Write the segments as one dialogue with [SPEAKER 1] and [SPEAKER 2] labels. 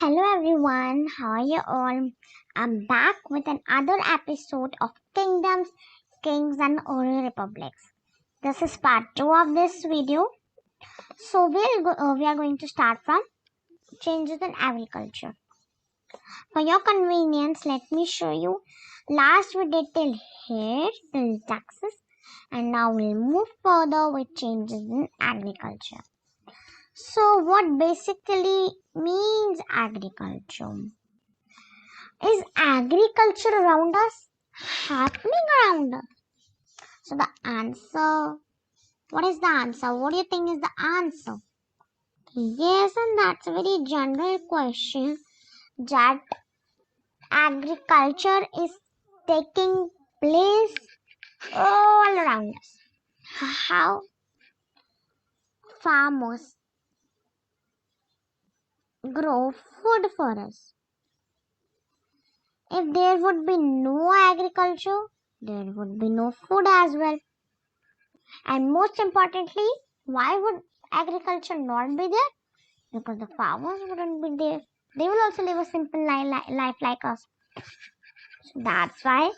[SPEAKER 1] Hello everyone, how are you all? I'm back with another episode of Kingdoms, Kings and Early Republics. This is part 2 of this video. So we are going to start from changes in agriculture. For your convenience, let me show you. Last we did till here, till taxes, and now we'll move further with changes in agriculture. So what basically means agriculture? Is agriculture around us happening around us? So the answer, what is the answer? What do you think is the answer? Yes, and that's a very general question that agriculture is taking place all around us. How farmers grow food for us. If there would be no agriculture, there would be no food as well. And most importantly, why would agriculture not be there? Because the farmers wouldn't be there. They will also live a simple life like us. So that's why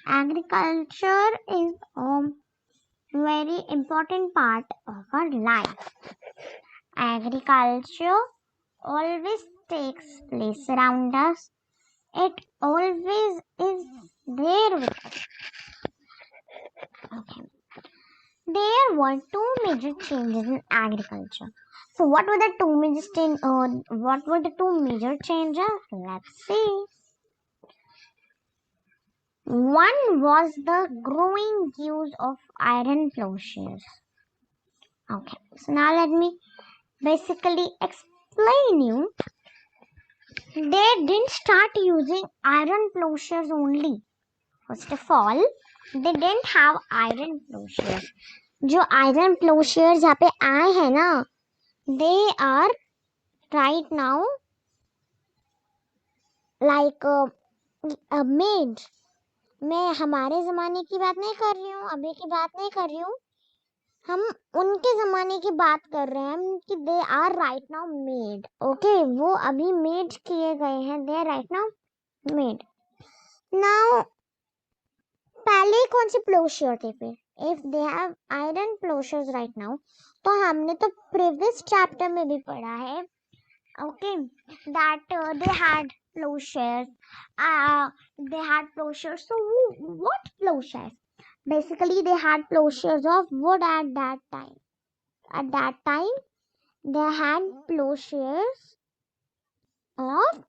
[SPEAKER 1] agriculture is a very important part of our life. Agriculture always takes place around us. It always is there with us. Okay. There were two major changes in agriculture. So what were the two major changes? Let's see. One was the growing use of iron plowshares. Okay, so now let me basically explain you. They didn't start using iron plowshares only. First of all, they didn't have iron plowshares. जो iron प्लोशेयर्स यहाँ पे आए हैं ना, they are right now like made. मैं हमारे ज़माने की बात नहीं कर रही हूँ, अभी की बात नहीं कर रही हूँ, हम उनके ज़माने की बात कर रहे हैं कि they are right now made. Okay, वो अभी made किए गए हैं, they are right now made. Now पहले कौन सी प्लोशेयर थे फिर? If they have iron plowshares right now, तो हमने तो previous chapter में भी पढ़ा है, okay, that they had plowshares. So what plowshares? Basically, they had plowshares of wood at that time. At that time, they had plowshares of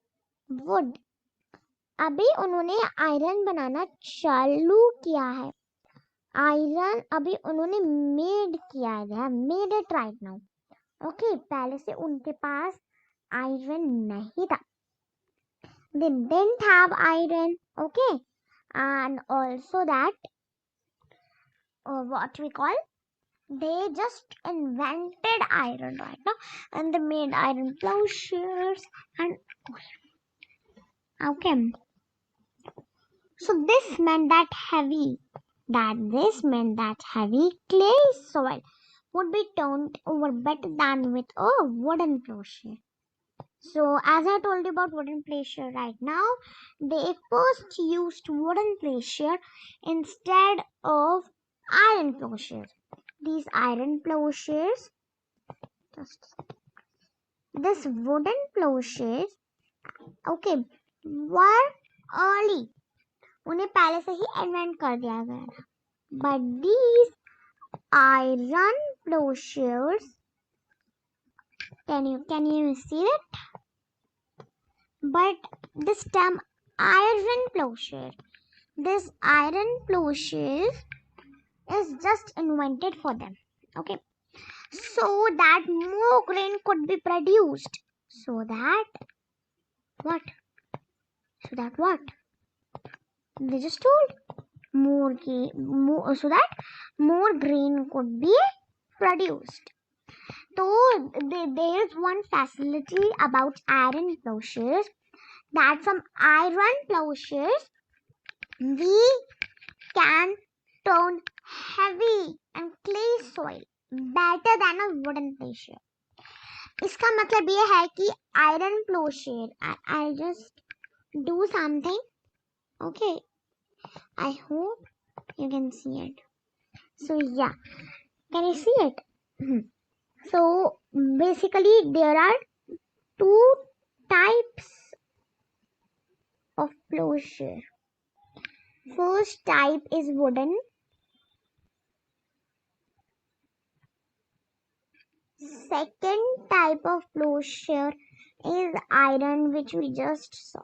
[SPEAKER 1] wood. अभी उन्होंने iron बनाना चालू किया है. आयरन अभी उन्होंने मेड किया है. They have made it right now. Okay, पहले से उनके पास आयरन नहीं था. They didn't have iron. Okay, and also that what we call, they just invented iron right now, and they made iron plowshares and okay. So this meant that heavy clay soil would be turned over better than with a wooden plowshare. So as I told you about wooden plowshare right now, they first used wooden plowshare instead of iron plowshares. These iron plowshares, this wooden plowshares, okay, were early. उन्हें पहले से ही invent कर दिया गया था. But these iron plowshares, can you see it? But this term iron plowshare, this iron plowshare is just invented for them. Okay, so that more grain could be produced. So that what? They just told so that more grain could be produced. So there is one facility about iron plowshares, that from iron plowshares we can turn heavy and clay soil better than a wooden plowshare. इसका मतलब ये है कि iron plowshare. I'll just do something. Okay, I hope you can see it. So yeah, can you see it? So basically there are two types of plowshare. First type is wooden. Second type of plowshare is iron, which we just saw.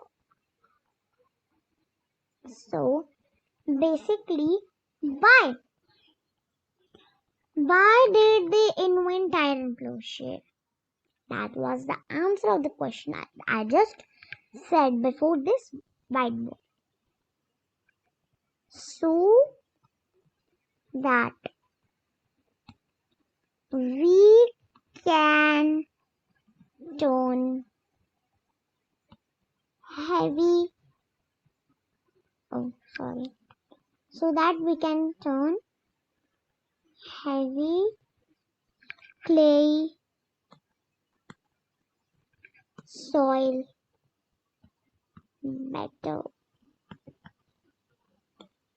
[SPEAKER 1] So basically, why? Why did they invent iron plowshare? That was the answer of the question I just said before this whiteboard. So that we can turn heavy, so that we can turn heavy clay soil better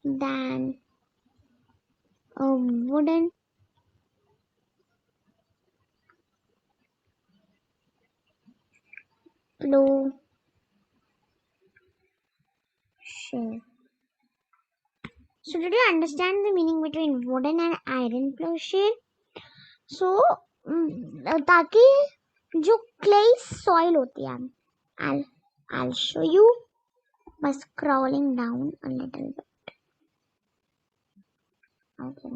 [SPEAKER 1] than a wooden plowshare. So did you understand the meaning between wooden and iron plowshare? So ताकि जो clay soil होती है, I'll show you by scrolling down a little bit. Okay,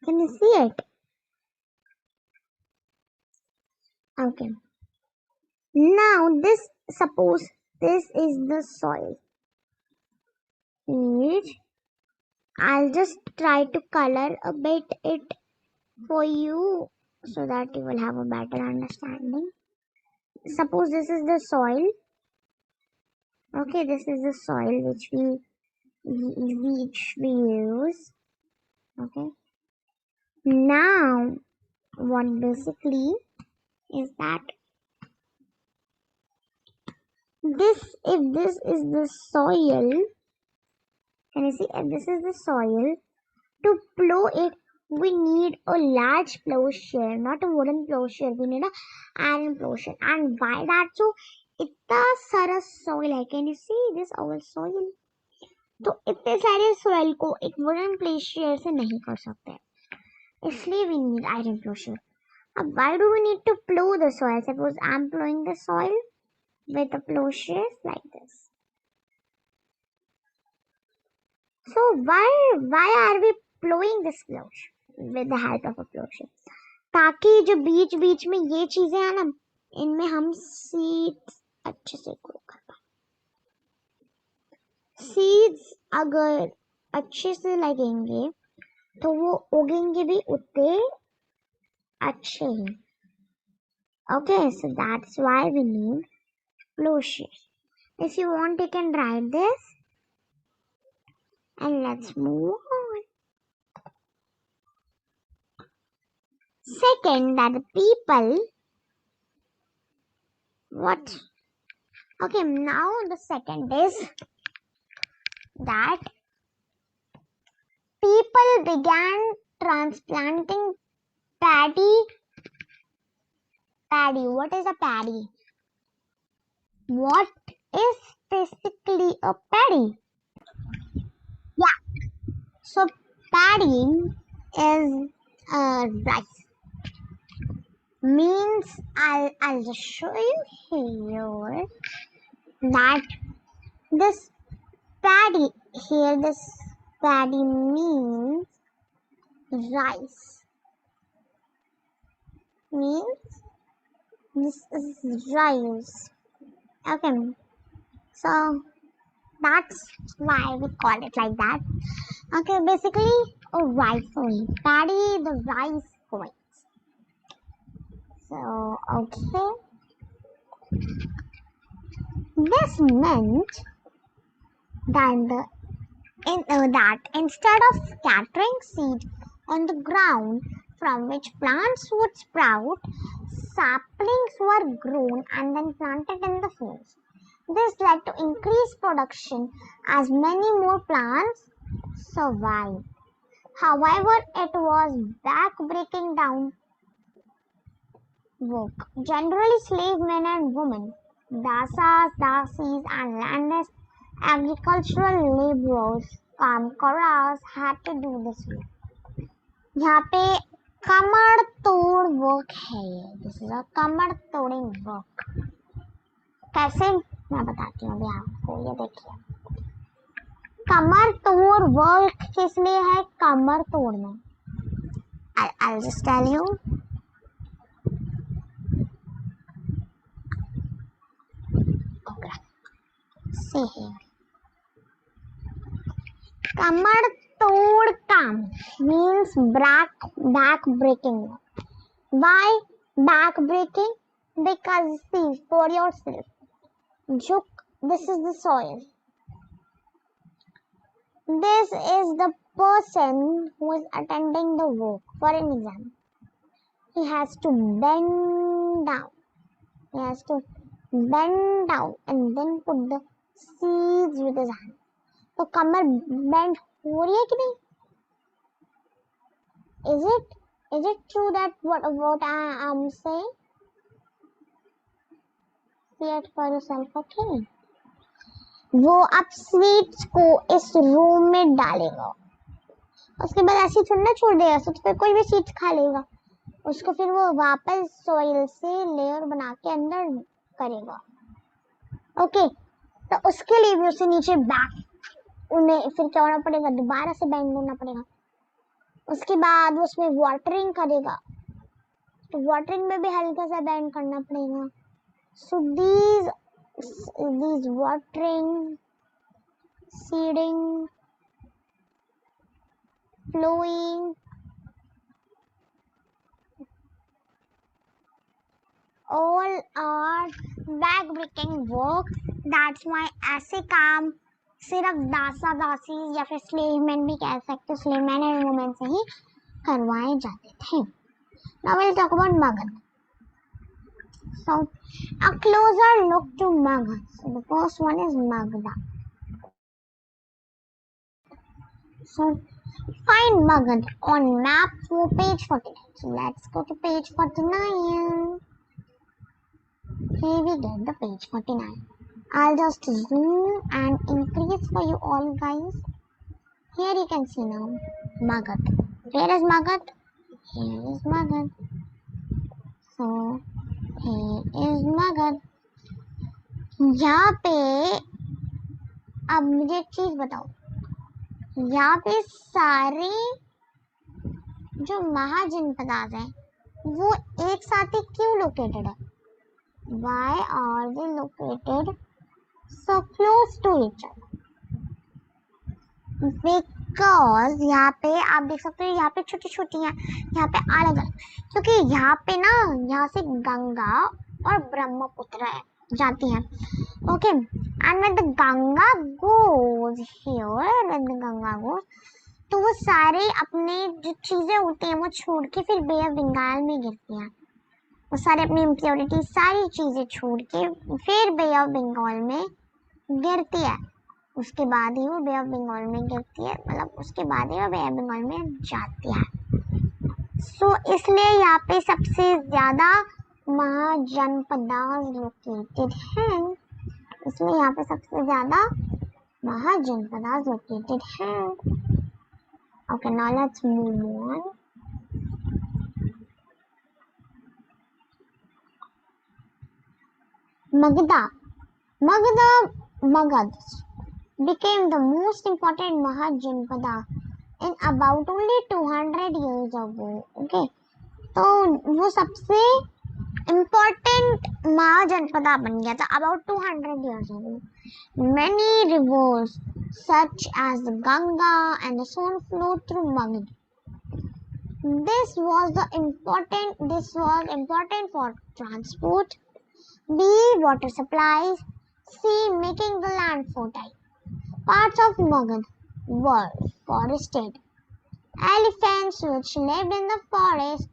[SPEAKER 1] can you see it? Okay. Now suppose this is the soil. I'll just try to color a bit it for you so that you will have a better understanding. Suppose this is the soil. Okay, this is the soil which we use. Okay. Now, what basically is that if this is the soil, can you see? If this is the soil, to plow it, we need a large plowshare, not a wooden plowshare. We need an iron plowshare. And why that? So, इतना सारा soil है. Can you see this our soil? तो इतने सारे soil को एक wooden plowshare से नहीं कर सकते. इसलिए we need iron plowshare. Why do we need to plow the soil? Suppose I'm plowing the soil with a plowshare like this. So why are we plowing this plowshare with the help of a plowshare? ताकि जो बीच बीच में ये चीजें हैं ना, इनमें हम seeds अच्छे से ग्रो कर पाए. सीड्स अगर अच्छे से लगेंगे तो वो उगेंगे भी उतने अच्छे ही. Okay, so that's why we need plowshare. If you want, you can write this. And let's move on. Second, that the people. What? Okay, now the second is that people began transplanting paddy. What is a paddy? What is basically a paddy? Yeah. So paddy is rice. Means I'll just show you here that this paddy means rice. Means this is rice. Okay, so that's why we call it like that. Okay, basically a rice only. Paddy, the rice coins. So okay, this meant that instead of scattering seed on the ground from which plants would sprout, saplings were grown and then planted in the fields. This led to increased production as many more plants survived. However, it was back-breaking down work. Generally, slave men and women, dasas, dasis, and landless agricultural laborers, kamkaras had to do this work. यहाँ पे कमर तोड़ work है ये. This is a कमर तोड़िंग work. कैसे मैं बताती हूँ अभी आपको. ये देखिए, कमर तोड़ वर्क किस लिए है? कमर तोड़ना. I'll just tell you. Okay. See here. कमर तोड़ काम means back breaking. Why back breaking? Because see, for yourself. This is the soil. This is the person who is attending the work. For an example, he has to bend down. He has to bend down and then put the seeds with his hand. तो कमर bend हो रही है कि नहीं? Is it true that what I am saying? See it for yourself, okay? वो अब seeds को इस रूम में डालेगा. उसके बाद ऐसी थोड़ी ना छोड़ देगा, तो फिर कोई भी सीड्स खा लेगा. उसको फिर वो वापस सॉइल से लेयर बना के अंदर करेगा. ओके, तो उसके लिए भी उसे नीचे बैक उन्हें फिर क्या होना पड़ेगा? दोबारा से बेंड होना पड़ेगा. उसके बाद वो उसमें वाटरिंग करेगा, तो वाटरिंग में भी हल्का सा बेंड करना पड़ेगा. सो these watering, seeding, flowing, all are back breaking work. That's why ऐसे काम सिर्फ दासा दासी या फिर स्लेव मैन भी कह सकते, स्लेव मैन एंड वुमेन से ही करवाए जाते थे. Now we'll talk about Magad. So a closer look to Magad. So the first one is Magda. So find Magad on map for page 49. So let's go to page 49. Here we get the page 49. I'll just zoom and increase for you all guys. Here you can see now Magad. Where is Magad? Here is Magad. So here is Magad. यहाँ पे अब मुझे एक चीज बताओ, यहाँ पे सारे जो महाजनपद हैं वो एक साथ ही क्यों लोकेटेड है? Why are they located so close to each other? Because यहाँ पे आप देख सकते हो, यहाँ पे छोटी छोटी हैं, यहाँ पे अलग अलग, क्योंकि यहाँ पे ना यहाँ से गंगा और ब्रह्मपुत्र जाती हैं. Okay, and when the Ganga goes here, when the Ganga goes, तो वो सारे अपने जो चीजें होती हैं वो छोड़ के फिर बे ऑफ बंगाल में गिरती हैं. वो सारे अपनी इम्प्योरिटी सारी चीजें छोड़ के फिर बे ऑफ बंगाल में गिरती है. उसके बाद ही वो बे ऑफ बंगाल में गिरती है, मतलब उसके बाद ही वो बे ऑफ बंगाल में जाती है. सो इसलिए यहाँ पे सबसे ज्यादा महाजनपदास लोकेटेड हैं. इसलिए यहाँ पे सबसे ज्यादा महाजनपदास लोकेटेड हैं. Okay, now let's move on. Magad became the most important Mahajanpada in about only 200 years ago. Okay, तो वो सबसे important महाजनपदा बन गया था about 200 years ago. Many rivers such as the Ganga and the Son flowed through Magad. This was important for transport, B. water supplies, C. making the land fertile. Parts of Magad were forested. Elephants which lived in the forest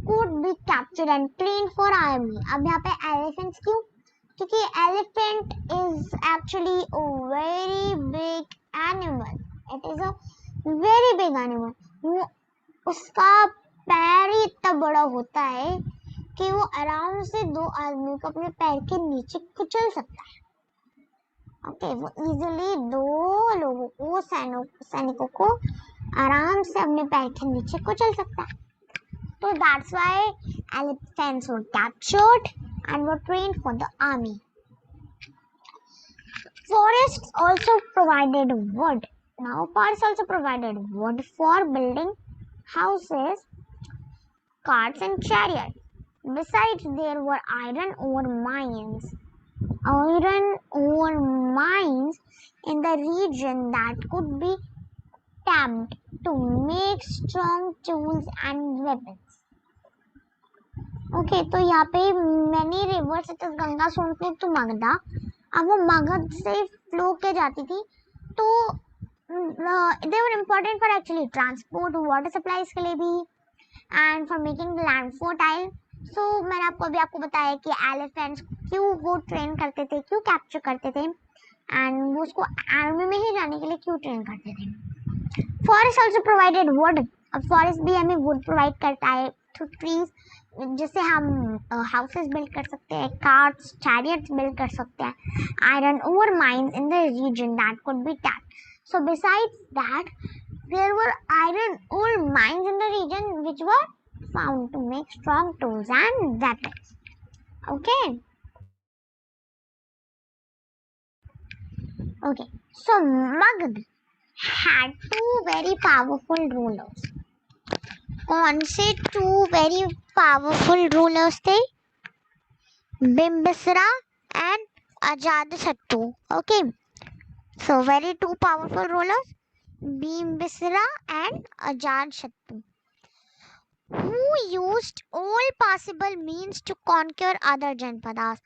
[SPEAKER 1] could be captured and trained for army. अब यहाँ पे elephants क्यों? क्योंकि elephant is actually a very big animal. It is a very big animal. वो उसका पैर ही इतना बड़ा होता है कि वो आराम से दो आदमी को अपने पैर के नीचे कुचल सकता है. ओके, वो इजीली दो लोगों को सैनिकों को आराम से अपने पैर के नीचे कुचल सकता है. So that's why elephants were captured and were trained for the army. Forests also provided wood. Now, forests also provided wood for building houses, carts, and chariots. Besides, there were iron ore mines. Iron ore mines in the region that could be tapped to make strong tools and weapons. Okay, तो यहाँ पे many rivers it is Ganga Sonpur to Magadha. अब वो मगध से flow के जाती थी, तो they were important for actually transport, water supplies के लिए भी, and for making the land fertile. So मैंने आपको बताया कि एलिफेंट्स क्यों वो ट्रेन करते थे, क्यों कैप्चर करते थे, एंड वो उसको आर्मी में ही जाने के लिए क्यों ट्रेन करते थे. Forest also provided would. अब फॉरेस्ट भी हमें वुड प्रोवाइड करता है थ्रू ट्रीज, जिससे हम हाउसेस बिल्ड कर सकते हैं, कार्ट्स, चैरियट्स बिल्ड कर सकते हैं. Iron ore mines in the region that could be tapped. So besides that there were iron ore mines in the region which were found to make strong tools and weapons. Okay, okay, so Magध had two very powerful rulers. कौन से to very powerful rulers थे? Bimbisara and Ajatashatru. Okay, so very two powerful rulers, Bimbisara and Ajatashatru, who used all possible means to conquer other janapadas.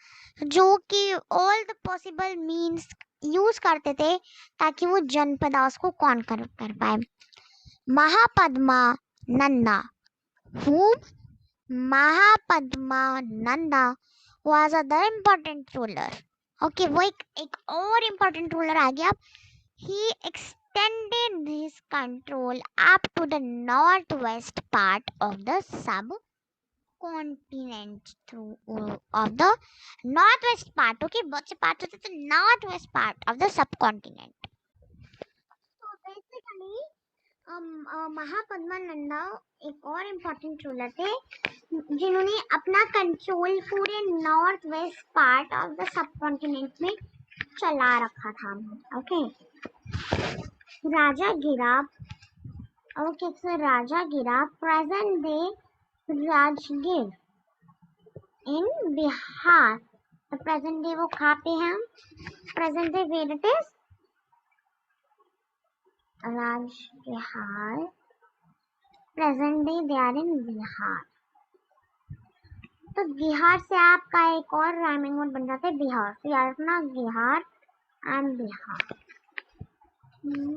[SPEAKER 1] जो कि all the possible means use करते थे ताकि वो जनपदास को कॉन्कर कर पाए. Mahapadma Nanda, whom Mahapadmananda was other important ruler. Okay, वो एक और important ruler आ गया. He extended his control up to the northwest part of the subcontinent through of the northwest part. Okay, बहुत से part होते थे northwest part of the subcontinent. So basically Mahapadmananda एक और इम्पोर्टेंट रूलर थे जिन्होंने अपना कंट्रोल पूरे north west part of the subcontinent में चला रखा था. Okay, Rajagriha. Okay, so Rajagriha present day Rajgir in Bihar. तो प्रेजेंट डे वो कहाँ पे हैं? Present day where it is राजबिहार. Present day they are in Bihar. तो बिहार से आपका एक और राइमिंग वर्ड बन जाता है बिहार. तो याद रखना Bihar and Bihar.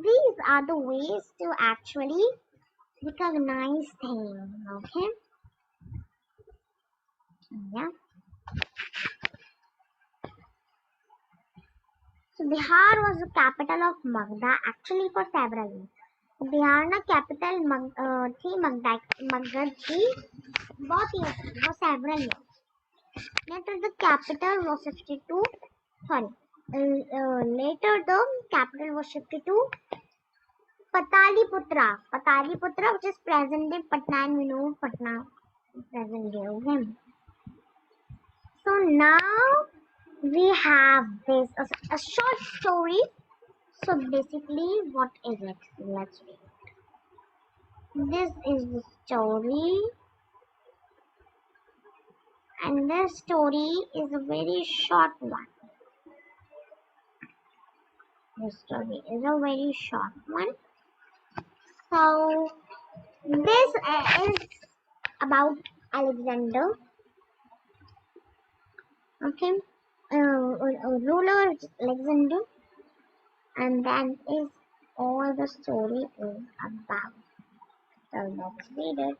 [SPEAKER 1] These are the ways to actually recognize things. Okay. Yeah. So Bihar was the capital of Magda actually for several years. Bihar ना कैपिटल थी मगध की बहुत ही for several years. Later the capital was shifted to later the capital was shifted to Pataliputra. Pataliputra, which is present day Patna, and we know Patna present day. Okay. So now we have this a short story. So basically, what is it? Let's read. This is the story, and this story is a very short one. This story is a very short one. So this is about Alexander. Okay, ruler Alexander, and that is all the story is about. So let's read it.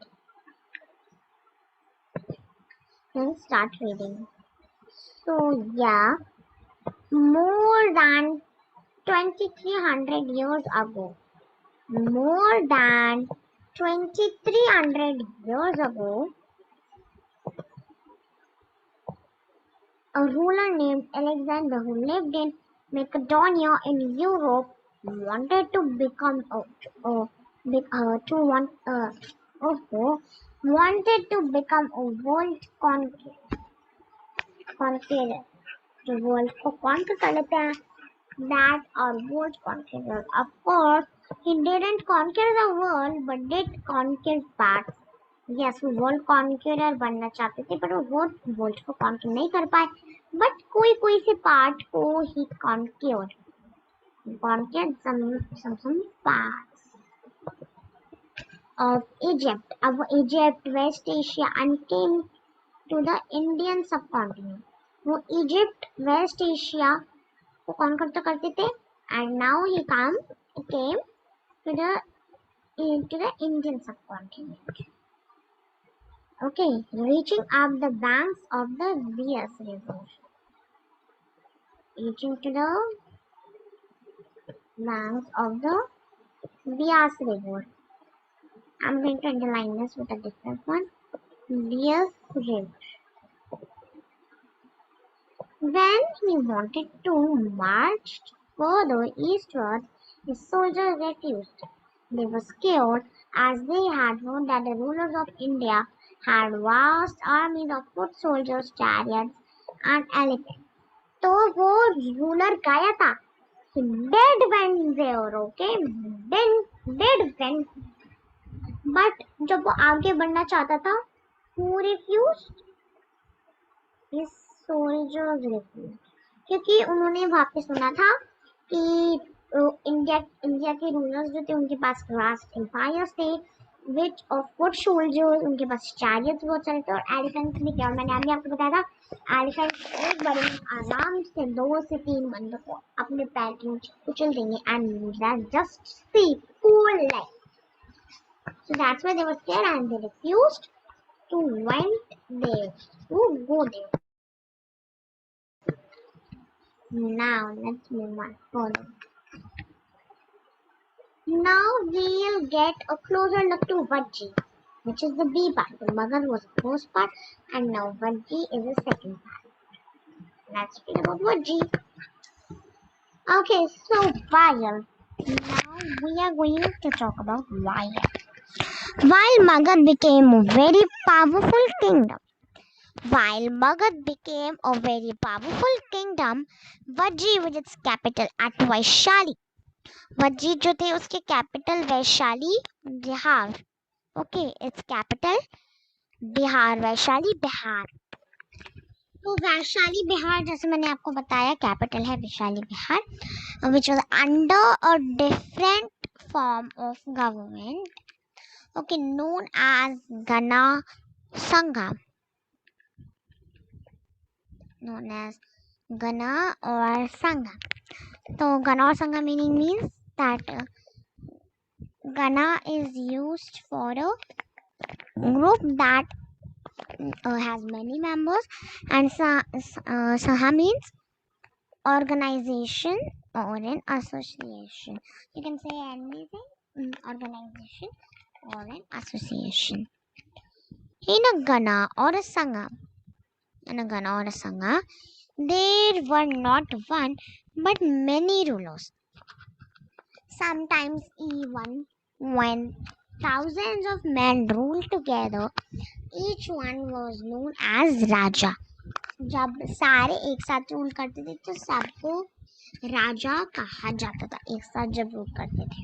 [SPEAKER 1] Let's start reading. So yeah, more than 2300 years ago, more than 2300 years ago, a ruler named Alexander who lived in Macedonia in Europe wanted to become to want wanted to become a world conqueror. The world को conquer कर लेते हैं. That our world conqueror. Of course, he didn't conquer the world, but did conquer parts. Yes, वो world conqueror बनना चाहते थे, पर वो वर्ल्ड को कॉन्क्यूर नहीं कर पाए. बट कोई कोई से पार्ट को ही conquer some parts of Egypt, West Asia, and came to the Indian subcontinent. वो इजिप्ट वेस्ट एशिया को कॉन्कर तो करते थे, and now he came to the Indian subcontinent. Okay, reaching up the banks of the Bias River. Reaching to the banks of the Bias River. I'm going to underline this with a different one. Bias River. When he wanted to march further eastward, his soldiers refused. They were scared as they had heard that the rulers of India had vast armies of foot soldiers, chariots, and elephants. तो वो ruler गया था. He did went there, okay? Did went. But जब वो आगे बढ़ना चाहता था, who refused? His soldiers refused. क्योंकि उन्होंने वहाँ पे सुना था कि इंडिया के रूलर्स जो थे उनके पास वास्ट एम्पायर्स थे, विच ऑफ फुट सोल्जर्स, उनके पास चैरियट्स बहुत सारे थे और एलिफेंट्स भी थे. और मैंने अभी आपको बताया था एलिफेंट्स एक बड़े आराम से 2 से 3 बंदों को अपने पैर के नीचे कुचल देंगे. And that's just see cool like. So that's why they were scared and they refused to went there, to go there. Now let's move on further. Now we'll get a closer look to Vajji, which is the B part. The Magad was the first part, and now Vajji is the second part. Let's read about Vajji. Okay, so Vayal. Now we are going to talk about Vayal. While Magad became a very powerful kingdom, Vajji with its capital at Vaishali. Vajji जो थे उसके capital Vaishali Bihar. Okay, it's capital Bihar, Vaishali Bihar. तो वैशाली बिहार जैसे मैंने आपको बताया capital है Vaishali Bihar, which was under a different form of government, okay, known as Gana Sangha. Known as Gana or Sangha. So Gana or Sangha means that Gana is used for a group that has many members, and Saha means organization or an association. You can say anything, organization or an association. In a Gana or a Sangha, there were not one but many rulers. Sometimes even when thousands of men ruled together, each one was known as Raja. जब सारे एक साथ rule करते थे तो सबको राजा कहा जाता था, एक साथ जब रूल करते थे.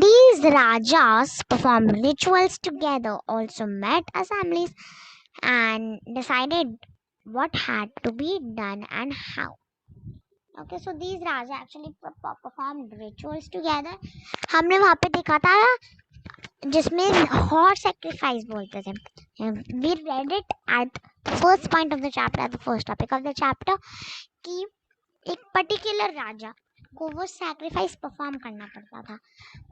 [SPEAKER 1] These Rajas performed rituals together, also met assemblies and decided what had to be done and how. Okay, so these Raja actually performed rituals together. हमने वहाँ पे देखा था जिसमें horse sacrifice बोलते थे. We read it at the first point of the chapter, at the first topic of the chapter, कि एक particular राजा को वो sacrifice perform करना पड़ता था.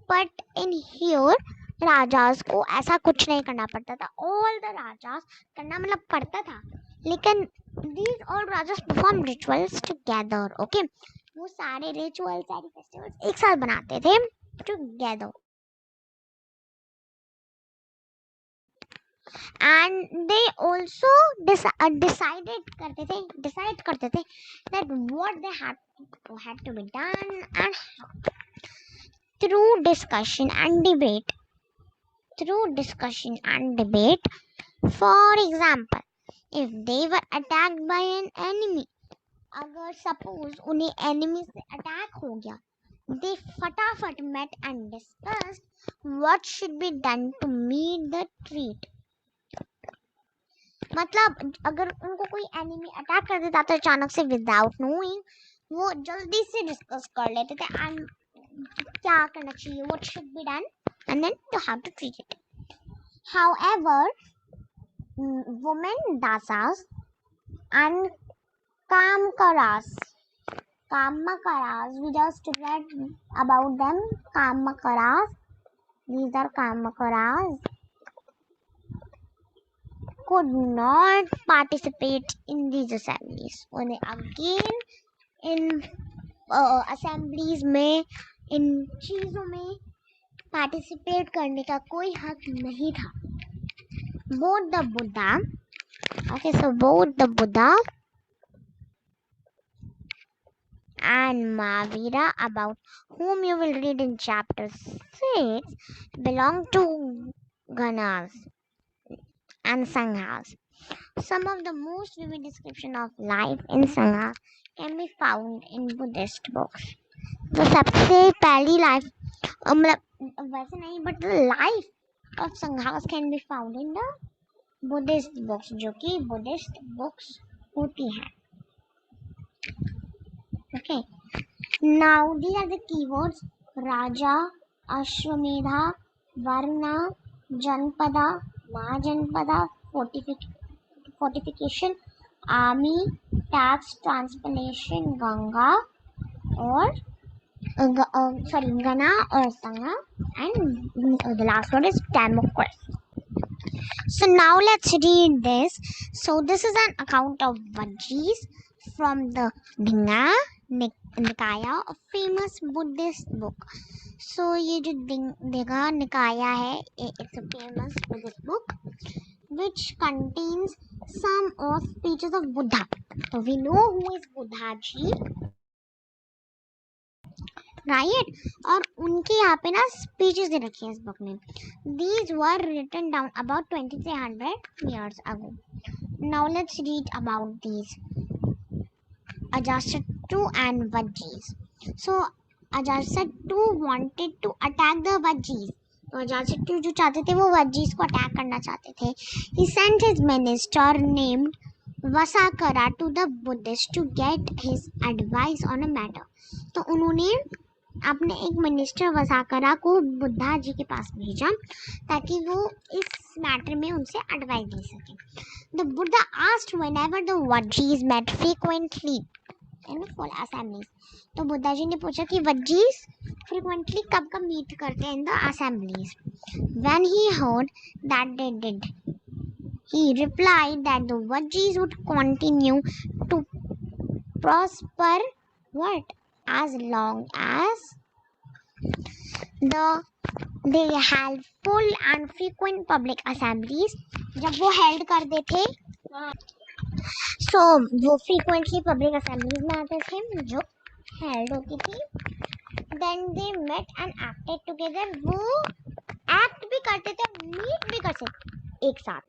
[SPEAKER 1] But in here राजास को ऐसा कुछ नहीं करना पड़ता था. ऑल द राजास करना मतलब पड़ता था, लेकिन these all rajas perform rituals together. Okay, वो सारे रिचुअल्स, सारे फेस्टिवल्स एक साथ बनाते थे together. And they also decide करते थे that what they had to be done, and through discussion and debate. For example, if they were attacked by an enemy, अगर सपोज उन्हें एनिमी से अटैक हो गया, they फटाफट met and discussed what should be done to meet the threat. मतलब अगर उनको कोई एनिमी अटैक कर देता था अचानक से विदाउट नोइंग, वो जल्दी से डिस्कस कर लेते थे एंड क्या करना चाहिए, what should be done, and then to how to treat it. However, women dasas and kamkaras, we just read about them. Kamakaras, these are kamakaras, could not participate in these assemblies. उन्हें again in assemblies में, इन चीजों में participate करने का कोई हक नहीं था. Both the Buddha and Mahavira, about whom you will read in chapter 6, belong to Ganas and Sanghas. Some of the most vivid description of life in Sangha can be found in Buddhist books. तो सबसे पहली life मतलब वैसे नहीं, but the life of Sanghas can be found in the Buddhist books, जो कि Buddhist books होती हैं. Okay, now these are the keywords: Raja, Ashwamedha, Varna, Janpada, Mahajanpada, fortification, army, tax, transplantation, Ganga or Gana or Sangha, and the last word is democracy. So now let's read this. So this is an account of Vajris from the Dhinga Nikaya, a famous Buddhist book. So ये जो Dhinga Nikaya है, it's a famous Buddhist book which contains some of speeches of Buddha. So we know who is Buddha ji, right? और उनके यहाँ पे ना speeches दे रखी है इस बुक में. These were written down about 2300 years ago. Now let's read about these Ajatasattu and Vajris. So Ajatasattu wanted to attack the Vajris. तो अजातशत्रु जो चाहते थे वो वज्जीस को अटैक करना चाहते थे. He sent his minister named Vasakara to the Buddhist to get his advice on a matter. तो उन्होंने अपने एक मिनिस्टर वसाकरा को बुद्धा जी के पास भेजा ताकि वो इस मैटर में उनसे एडवाइस ले सके. The Buddha asked whenever the Vajris met frequently in full assemblies. तो बुद्धा जी ने पूछा कि वज्जीस frequently कब कब मीट करते हैं in the assemblies. When he heard that they did, he replied that the Vajris would continue to prosper as long as they held full and frequent public assemblies. जब वो held करते थे, so वो frequently public assemblies में आते थे जो held होती थी. Then they met and acted together. वो act भी करते थे, meet भी करते थे एक साथ.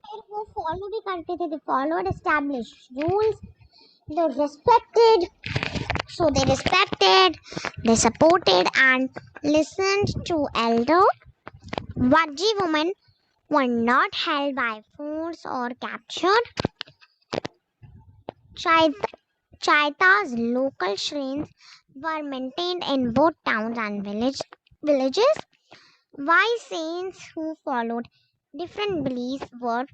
[SPEAKER 1] फिर वो follow भी करते थे. They followed established rules. They respected, they supported and listened to elder. Vajji women were not held by force or captured. Chaita's local shrines were maintained in both towns and villages. Wise saints who followed different beliefs were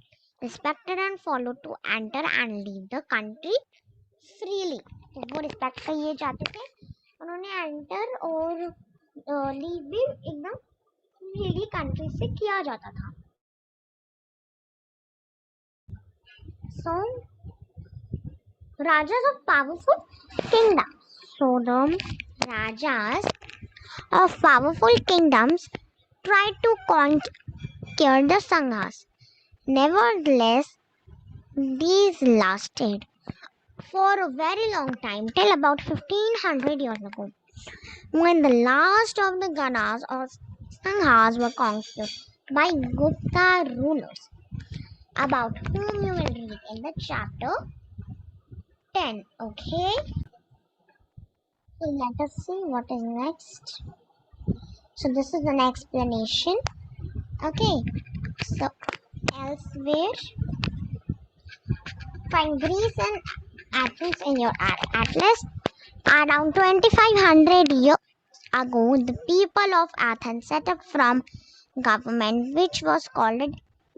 [SPEAKER 1] respected and followed to enter and leave the country freely. तो वो respect का ये चाहते थे, उन्होंने enter और leave भी एकदम greedy country से किया जाता था. So rajas of powerful kingdoms. So the rajas of powerful kingdoms tried to conquer the Sanghas. Nevertheless, these lasted for a very long time, till about 1500 years ago, when the last of the Ganas or Sanghas were conquered by Gupta rulers, about whom you will read in the chapter 10. Okay, so let us see what is next. So this is an explanation. Okay, so elsewhere, find Greece and Athens in your atlas. Around 2500 years ago, the people of Athens set up from government which was called a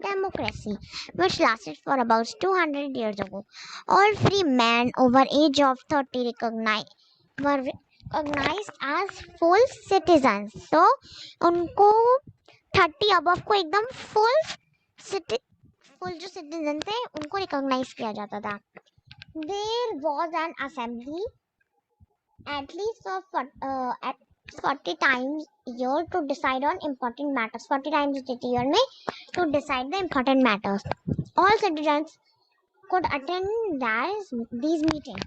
[SPEAKER 1] democracy, which lasted for about 200 years ago. All free men over age of 30 were recognized as full citizens. So उनको 30 above को एकदम full जो citizen थे उनको recognize किया जाता था. There was an assembly at least at 40 times a year to decide on important matters. 40 times a year में to decide the important matters. All citizens could attend these meetings.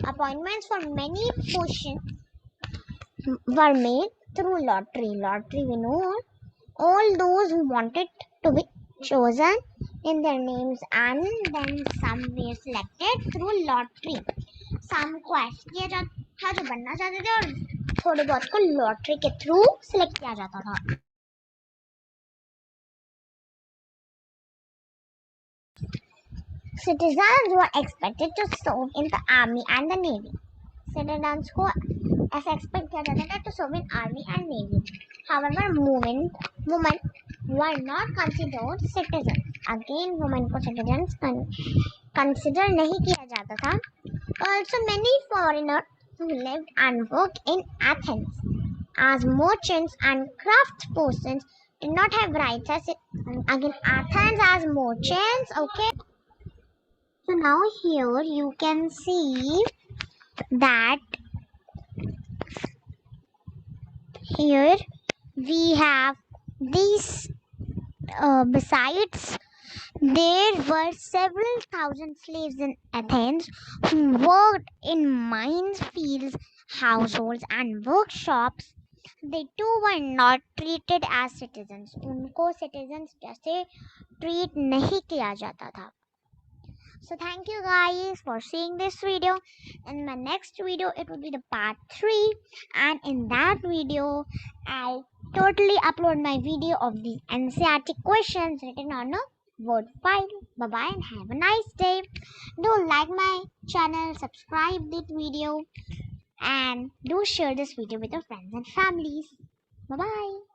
[SPEAKER 1] Appointments for many positions were made through lottery. Lottery, we know all those who wanted to be chosen in their names, and then some were selected through lottery. Some को ऐसे किया जाता था जो बनना चाहते थे और थोड़े बहुत को लॉटरी के थ्रू सिलेक्ट किया जाता था. Citizens were expected to serve in the army and the navy. Citizens को ऐसा expect किया जाता था to serve in army and navy. However, women were not considered citizens. Again, women को citizens consider नहीं किया जाता था. Also, many foreigners who lived and worked in Athens as merchants and craftspersons did not have rights as again Athens as merchants. Okay, so now here you can see that here we have these besides there were several thousand slaves in Athens who worked in mines, fields, households, and workshops. They too were not treated as citizens. उनको citizens जैसे treat नहीं किया जाता था. So thank you guys for seeing this video. In my next video, it will be the part 3, and in that video, I'll totally upload my video of the NCERT questions written on a Word file. Bye bye and have a nice day. Do like my channel, subscribe this video, and do share this video with your friends and families. Bye bye.